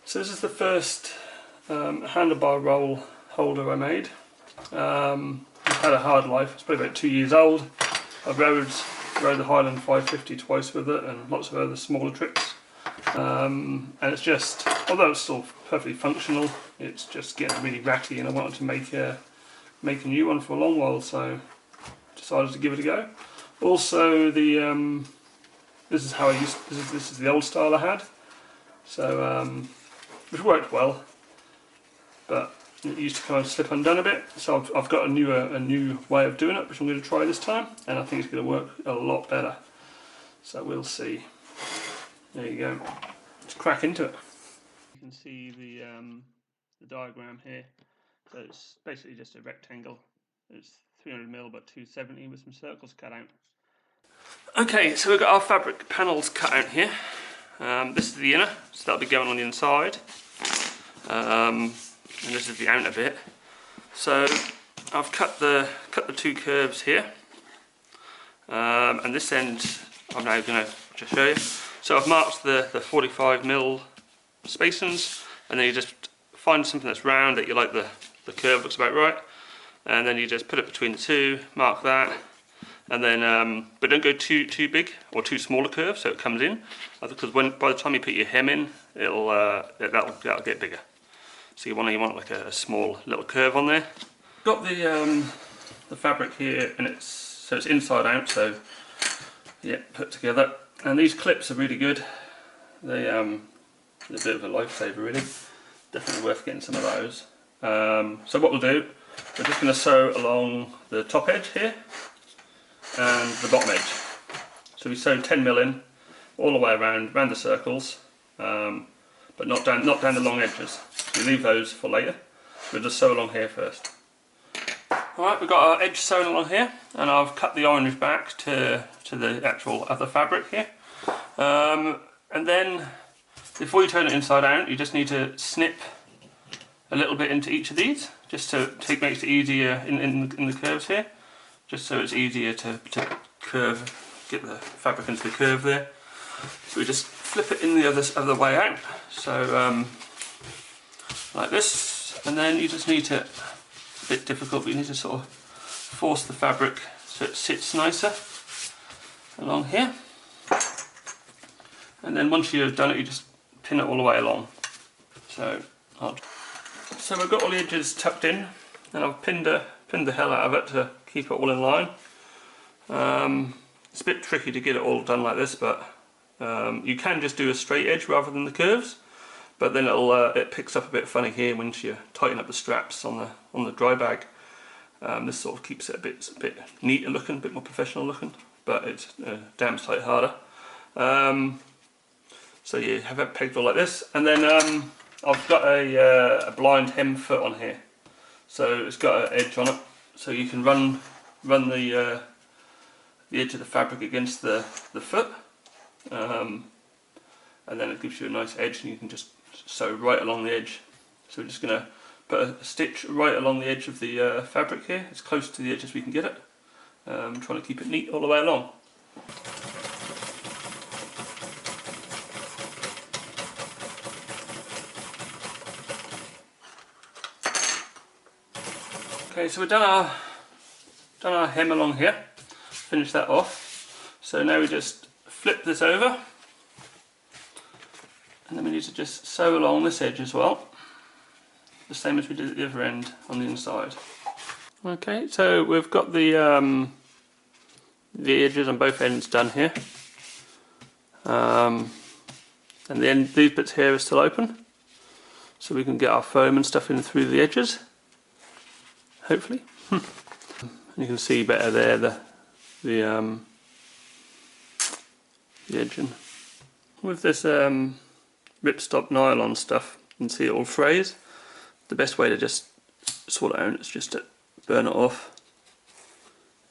So this is the first handlebar roll holder I made. It's had a hard life, it's probably about 2 years old. I've rode the Highland 550 twice with it and lots of other smaller tricks. And it's just, although it's still perfectly functional, it's just getting really ratty, and I wanted to make a new one for a long while, so decided to give it a go. Also, the this is how I used. This is the old style I had, so which worked well, but it used to kind of slip undone a bit. So I've got a new way of doing it, which I'm going to try this time, and I think it's going to work a lot better. So we'll see. There you go. Let's crack into it. You can see the diagram here. So it's basically just a rectangle. It's 300mm by 270 with some circles cut out. Okay, so we've got our fabric panels cut out here. This is the inner, so that'll be going on the inside. And this is the outer bit. So I've cut the two curves here. And this end I'm now going to just show you. So I've marked the 45mm spacings, and then you just find something that's round that you like, the curve looks about right, and then you just put it between the two, mark that, and then but don't go too big or too small a curve so it comes in, because by the time you put your hem in, that'll get bigger. So you want like a small little curve on there. Got the fabric here, and it's inside out, so yeah, put together. And these clips are really good. They're a bit of a lifesaver, really. Definitely worth getting some of those. So what we'll do, we're just going to sew along the top edge here and the bottom edge. So we sew 10mm in all the way around the circles, but not down the long edges. So we leave those for later. We'll just sew along here first. Alright, we've got our edge sewn along here, and I've cut the orange back to the actual other fabric here. And then, before you turn it inside out, you just need to snip a little bit into each of these, just to makes it easier in the curves here, just so it's easier to curve, get the fabric into the curve there. So we just flip it in the other way out, so like this, and then you just need to, a bit difficult, but you need to sort of force the fabric so it sits nicer along here. And then once you've done it, you just pin it all the way along. So we've got all the edges tucked in, and I've pinned the hell out of it to keep it all in line. It's a bit tricky to get it all done like this, but you can just do a straight edge rather than the curves. But then it picks up a bit funny here once you tighten up the straps on the dry bag. This sort of keeps it a bit neater looking, a bit more professional looking, but it's damn sight harder. So you have it pegged all like this, and then I've got a blind hem foot on here, so it's got an edge on it, so you can run the edge of the fabric against the foot, and then it gives you a nice edge, and you can just sew right along the edge. So we're just going to put a stitch right along the edge of the fabric here, as close to the edge as we can get it, trying to keep it neat all the way along. Okay, so we've done our hem along here, finish that off. So now we just flip this over, and then we need to just sew along this edge as well, the same as we did at the other end on the inside. Okay, so we've got the edges on both ends done here, and these bits here are still open, so we can get our foam and stuff in through the edges, hopefully. You can see better there the edging. With this ripstop nylon stuff, you can see it all frays. The best way to just sort it out is just to burn it off.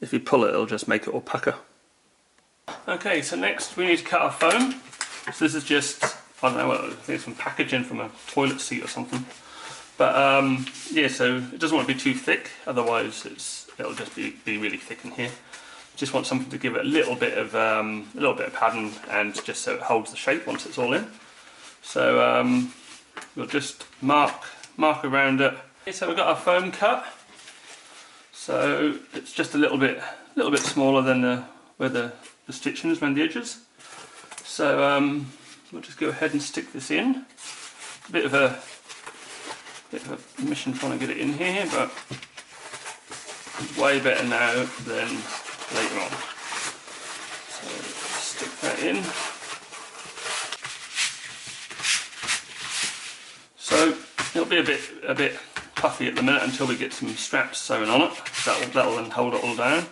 If you pull it, it'll just make it all pucker. Okay, so next we need to cut our foam. So this is just, I don't know, I think it's some packaging from a toilet seat or something. But yeah, so it doesn't want to be too thick, otherwise it'll just be really thick in here. Just want something to give it a little bit of padding, and just so it holds the shape once it's all in. So we'll just mark around it. Okay, so we've got our foam cut. So it's just a little bit smaller than where the stitching is around the edges. So we'll just go ahead and stick this in. A bit of a mission trying to get it in here, but way better now than later on. So stick that in. So it'll be a bit puffy at the minute until we get some straps sewn on it. That'll then hold it all down.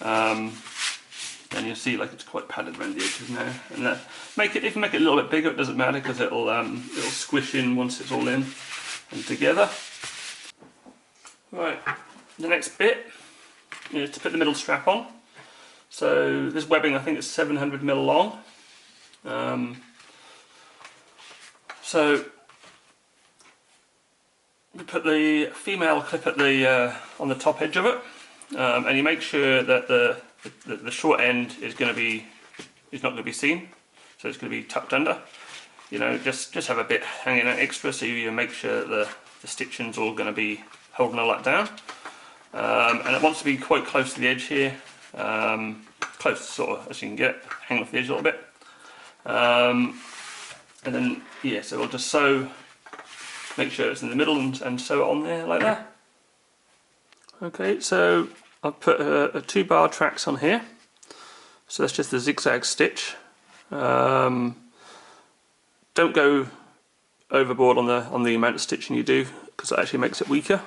And you'll see like it's quite padded around the edges now. And if you make it a little bit bigger, it doesn't matter because it'll squish in once it's all in and together. Right, the next bit is to put the middle strap on. So this webbing, I think it's 700mm long. So we put the female clip at on the top edge of it, and you make sure that the short end is not going to be seen, so it's going to be tucked under. You know, just have a bit hanging out extra, so you make sure that the stitching's all going to be holding all that down. And it wants to be quite close to the edge here, close to sort of as you can get, hang off the edge a little bit. And then yeah, so we'll just make sure it's in the middle and sew it on there like that. Okay, so I've put a 2-bar tracks on here, so that's just a zigzag stitch. Don't go overboard on the amount of stitching you do, because it actually makes it weaker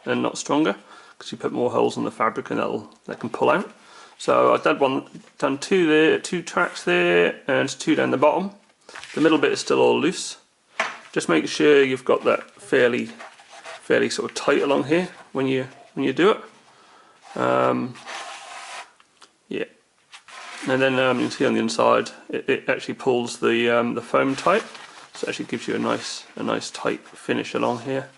and not stronger, because you put more holes in the fabric and that can pull out. So I've done 2 there, 2 tracks there, and 2 down the bottom. The middle bit is still all loose. Just make sure you've got that fairly sort of tight along here when you do it. Yeah, and then you can see on the inside it actually pulls the foam tight, so it actually gives you a nice tight finish along here.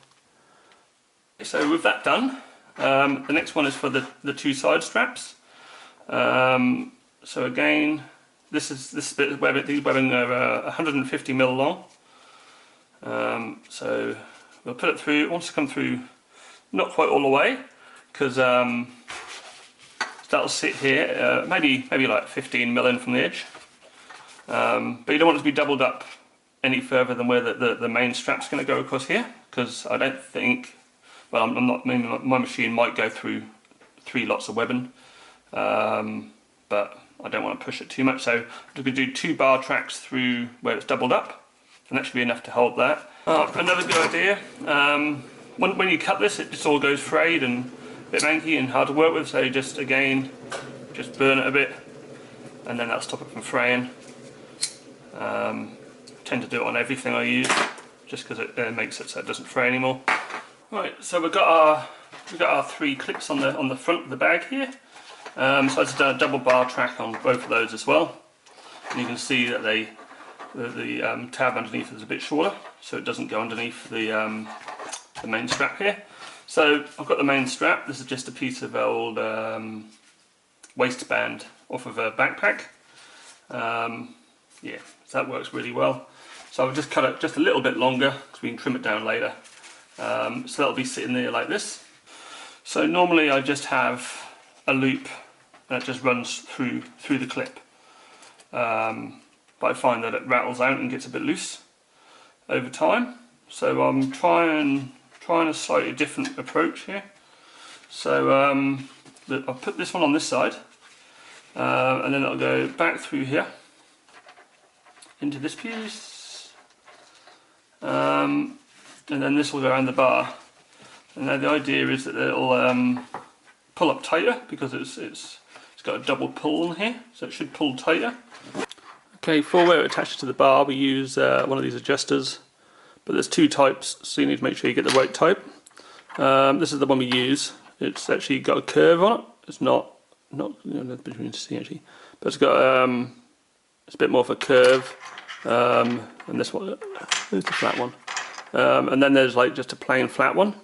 So with that done, the next one is for the 2 side straps. So again, this bit of webbing, these webbing are 150mm long. So we'll put it through. It wants to come through not quite all the way, because that'll sit here, maybe like 15mm in from the edge. But you don't want it to be doubled up any further than where the main strap's going to go across here, because I don't think, well, I'm not, my machine might go through 3 lots of webbing, but I don't want to push it too much, so I'm going to do 2 bar tracks through where it's doubled up, and that should be enough to hold that. Another good idea, when you cut this, it just all goes frayed and a bit manky and hard to work with, so just burn it a bit, and then that'll stop it from fraying. Tend to do it on everything I use, just because it makes it so it doesn't fray anymore. Right, so we've got our 3 clips on the front of the bag here. So I've just done a double bar track on both of those as well, and you can see that the tab underneath is a bit shorter, so it doesn't go underneath the main strap here. So I've got the main strap. This is just a piece of old waistband off of a backpack. Yeah, so that works really well. So I've just cut it just a little bit longer, because we can trim it down later. So that'll be sitting there like this. So normally I just have a loop and it just runs through the clip. But I find that it rattles out and gets a bit loose over time. So I'm trying a slightly different approach here. So I'll put this one on this side, and then it'll go back through here into this piece, and then this will go around the bar. And now the idea is that it'll pull up tighter, because it's got a double pull on here, so it should pull tighter. Okay, for where it attaches to the bar, we use one of these adjusters, but there's 2 types, so you need to make sure you get the right type. This is the one we use. It's actually got a curve on it. It's not between C actually, but it's got it's a bit more of a curve. And this one is the flat one. And then there's like just a plain flat one,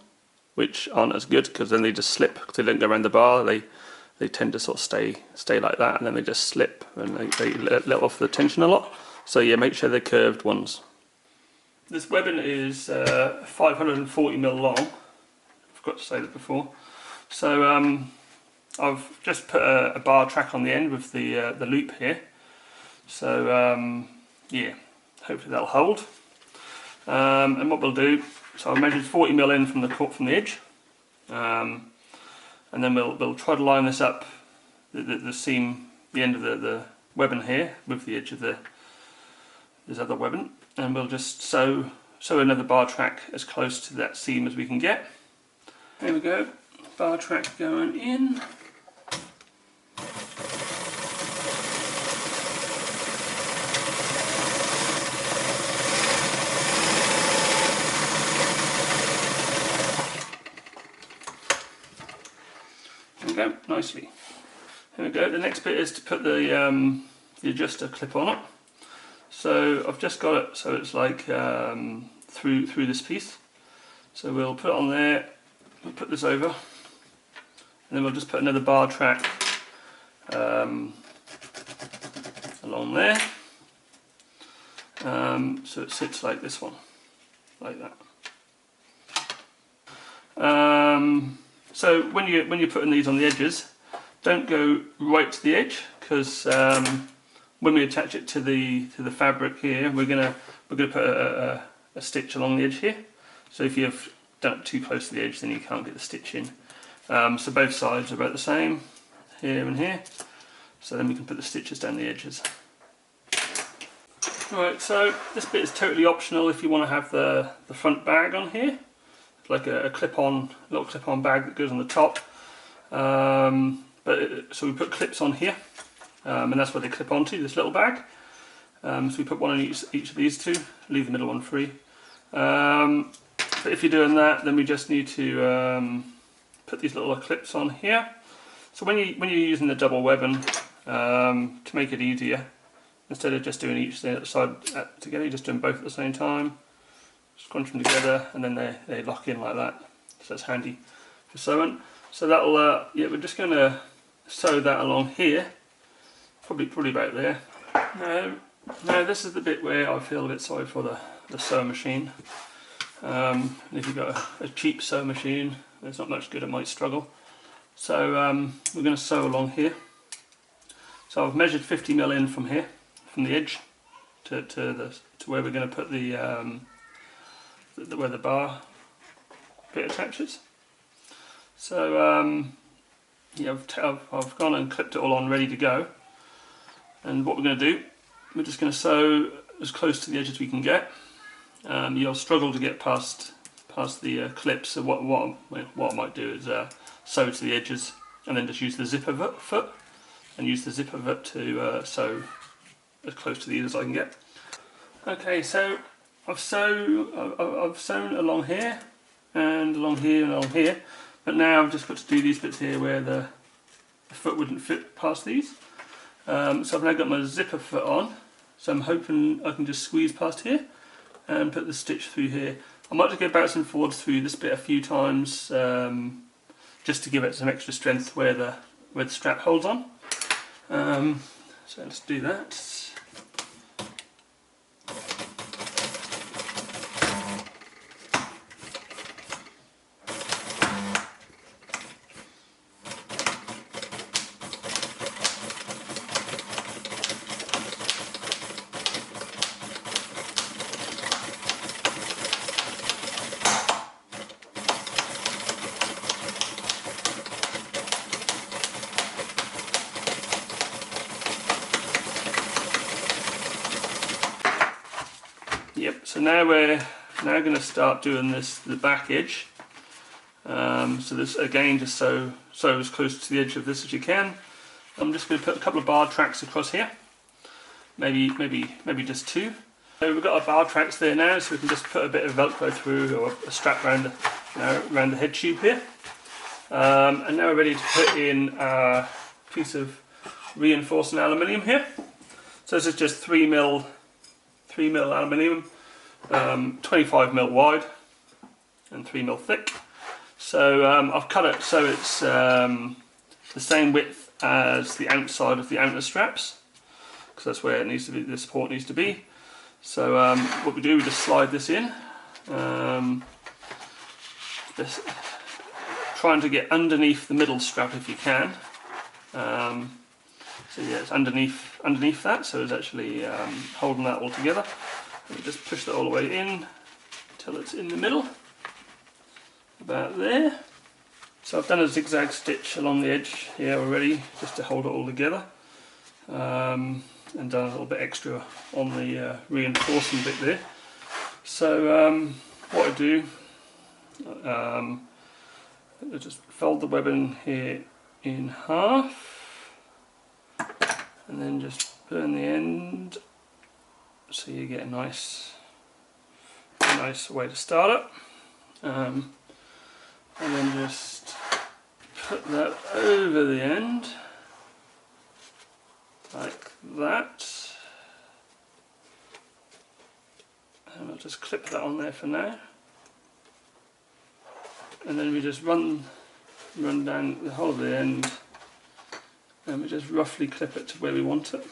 which aren't as good, because then they just slip, because they don't go around the bar. They tend to sort of stay like that, and then they just slip and they let off the tension a lot. So yeah, make sure they're curved ones. This webbing is 540mm long. I forgot to say that before. So I've just put a bar track on the end with the loop here. So yeah, hopefully that'll hold. And what we'll do, so I've measured 40mm in from the edge, and then we'll try to line this up, the seam, the end of the webbing here with the edge of this other webbing, and we'll just sew another bar track as close to that seam as we can get. There we go, bar track going in. There we go, nicely. There we go, the next bit is to put the adjuster clip on it. So I've just got it so it's like through this piece. So we'll put it on there, we'll put this over, and then we'll just put another bar track along there. So it sits like this one, like that. So when you're putting these on the edges, don't go right to the edge, because when we attach it to the fabric here, we're gonna put a stitch along the edge here. So if you've done it too close to the edge, then you can't get the stitch in. So both sides are about the same, here and here. So then we can put the stitches down the edges. Alright, so this bit is totally optional if you want to have the front bag on here. It's like a little clip-on bag that goes on the top. So we put clips on here, and that's where they clip onto, this little bag. So we put one on each of these two, leave the middle one free. But if you're doing that, then we just need to put these little clips on here. So when you're using the double webbing, to make it easier, instead of just doing each side together, you're just doing both at the same time. Just crunch them together, and then they lock in like that. So that's handy for sewing. So that'll, yeah, we're just going to sew that along here, probably about there. Now this is the bit where I feel a bit sorry for the sewing machine. If you've got a cheap sewing machine, there's not much good, it might struggle. So we're going to sew along here. So I've measured 50mm in from here, from the edge to where we're going to put where the bar bit attaches. So yeah, I've gone and clipped it all on, ready to go. And what we're going to do, we're just going to sew as close to the edge as we can get. You'll struggle to get past the clips, so what I might do is sew to the edges and then just use the zipper foot and use the zipper foot to sew as close to the edge as I can get. Okay, so I've sewn along here and along here and along here, but now I've just got to do these bits here where the foot wouldn't fit past these. So I've now got my zipper foot on, so I'm hoping I can just squeeze past here and put the stitch through here. I might just go backwards and forwards through this bit a few times, just to give it some extra strength where the strap holds on. So let's do that. Yep, so now we're going to start doing the back edge. So this again, just sew as close to the edge of this as you can. I'm just going to put a couple of bar tracks across here, maybe just two. So we've got our bar tracks there now, so we can just put a bit of Velcro through, or a strap around the head tube here. And now we're ready to put in a piece of reinforcing aluminium here. So this is just 3mm aluminium, 25mm wide and 3mm thick. So I've cut it so it's the same width as the outside of the outer straps, because that's where it needs to be. The support needs to be. So what we do, we just slide this in, just trying to get underneath the middle strap if you can. So yeah, it's underneath that, so it's actually holding that all together. And we just push that all the way in until it's in the middle, about there. So I've done a zigzag stitch along the edge here already, just to hold it all together, and done a little bit extra on the reinforcing bit there. So what I do, I just fold the webbing here in half, and then just burn the end, so you get a nice way to start it. And then just put that over the end, like that. And I'll just clip that on there for now. And then we just run down the whole of the end, and we just roughly clip it to where we want it.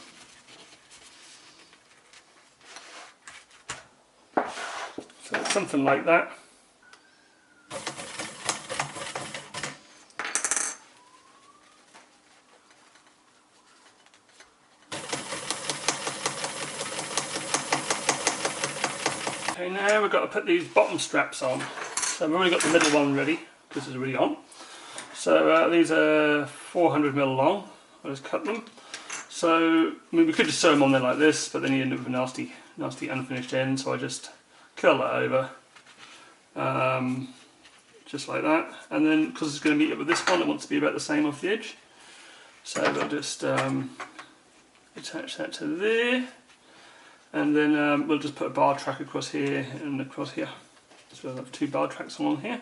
So it's something like that. Okay, now we've got to put these bottom straps on. So I've already got the middle one ready, because it's already on. So these are 400mm long. I just cut them. So I mean, we could just sew them on there like this, but then you end up with a nasty unfinished end. So I just curl that over, just like that. And then because it's going to meet up with this one, it wants to be about the same off the edge. So we'll just attach that to there. And then we'll just put a bar track across here and across here. So we'll have 2 bar tracks along here.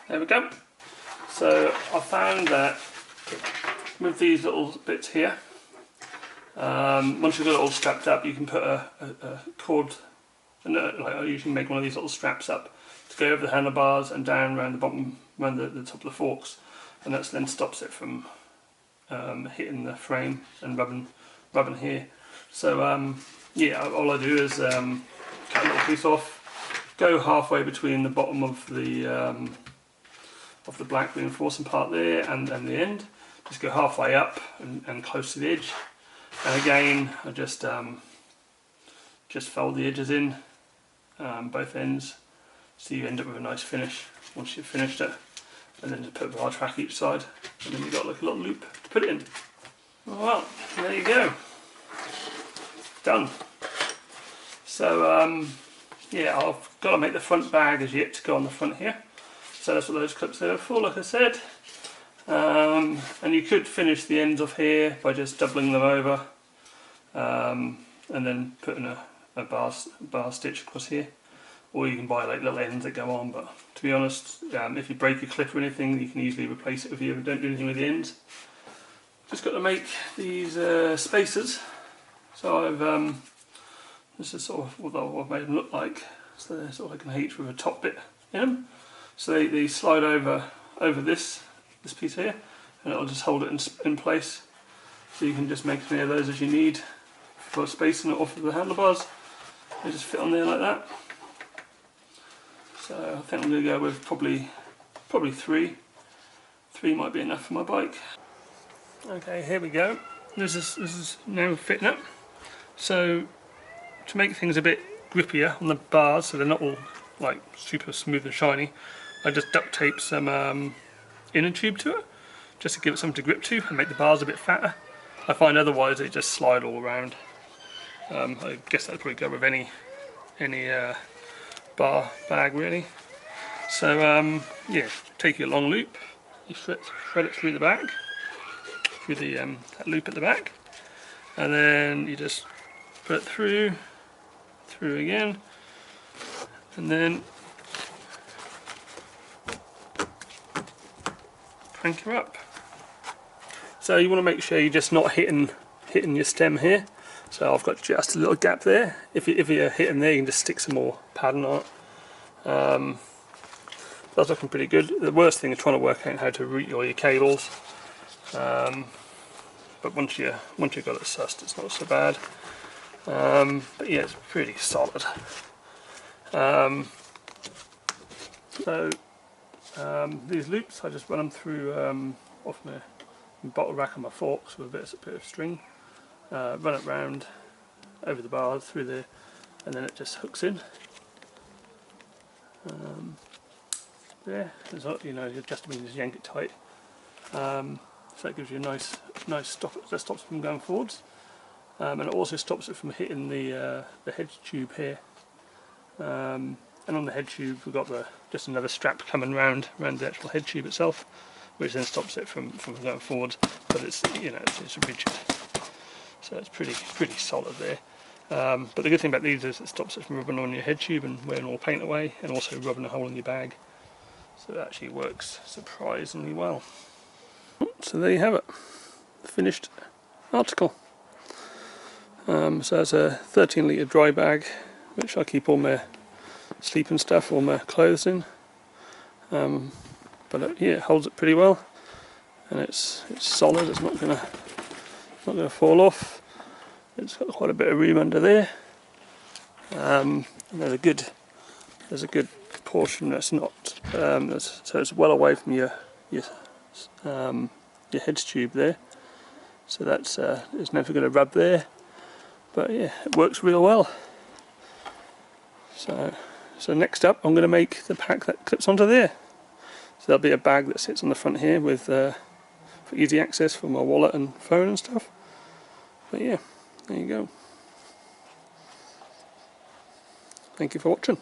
There we go. So I found that with these little bits here, once you've got it all strapped up, you can put a cord, like I usually make one of these little straps up to go over the handlebars and down around the bottom, around the top of the forks, and that then stops it from hitting the frame and rubbing here. So yeah, all I do is cut a little piece off, go halfway between the bottom of the black reinforcing part there and the end, just go halfway up and close to the edge. And again, I just fold the edges in, both ends, so you end up with a nice finish once you've finished it. And then just put a bar track each side, and then you've got like a little loop to put it in. Well, there you go, done. So yeah, I've got to make the front bag as yet to go on the front here. So that's what those clips there are for, like I said. And you could finish the ends off here by just doubling them over, and then putting a bar stitch across here, or you can buy like little ends that go on. But to be honest, if you break a clip or anything, you can easily replace it if you don't do anything with the ends. Just got to make these spacers. So I've this is sort of what I've made them look like. So they're sort of like an H with a top bit in them. So they slide over this piece here, and it'll just hold it in place. So you can just make as many of those as you need for spacing it off of the handlebars. They just fit on there like that. So I think I'm going to go with probably 3. 3 might be enough for my bike. Okay, here we go. This is now fitting up. So to make things a bit grippier on the bars, so they're not all like super smooth and shiny, I just duct tape some inner tube to it, just to give it something to grip to and make the bars a bit fatter. I find otherwise they just slide all around. I guess that'd probably go with any bar bag really. So yeah, take your long loop, you thread it through the back, through the that loop at the back, and then you just put it through again, and then crank her up. So you want to make sure you're just not hitting your stem here. So I've got just a little gap there. If you're hitting there, you can just stick some more padding on it. That's looking pretty good. The worst thing is trying to work out how to route all your cables. But once you've got it sussed, it's not so bad. But yeah, it's pretty solid. These loops, I just run them through off my bottle rack on my forks with a bit of string. Run it round over the bar through there, and then it just hooks in. There, you know, you just yank it tight. So that gives you a nice stop. That stops it from going forwards, and it also stops it from hitting the head tube here. And on the head tube, we've got just another strap coming round the actual head tube itself, which then stops it from going forwards. But it's it's rigid, so it's pretty solid there. But the good thing about these is it stops it from rubbing on your head tube and wearing all paint away, and also rubbing a hole in your bag. So it actually works surprisingly well. So there you have it, the finished article. So it's a 13 litre dry bag, which I keep all my sleeping stuff, all my clothes in. But yeah, it holds it pretty well, and it's solid. It's not gonna fall off. It's got quite a bit of room under there. And there's a good portion that's not. So it's well away from your head tube there. So that's it's never going to rub there. But yeah, it works real well. So next up, I'm going to make the pack that clips onto there. So there'll be a bag that sits on the front here with for easy access for my wallet and phone and stuff. But yeah, there you go. Thank you for watching.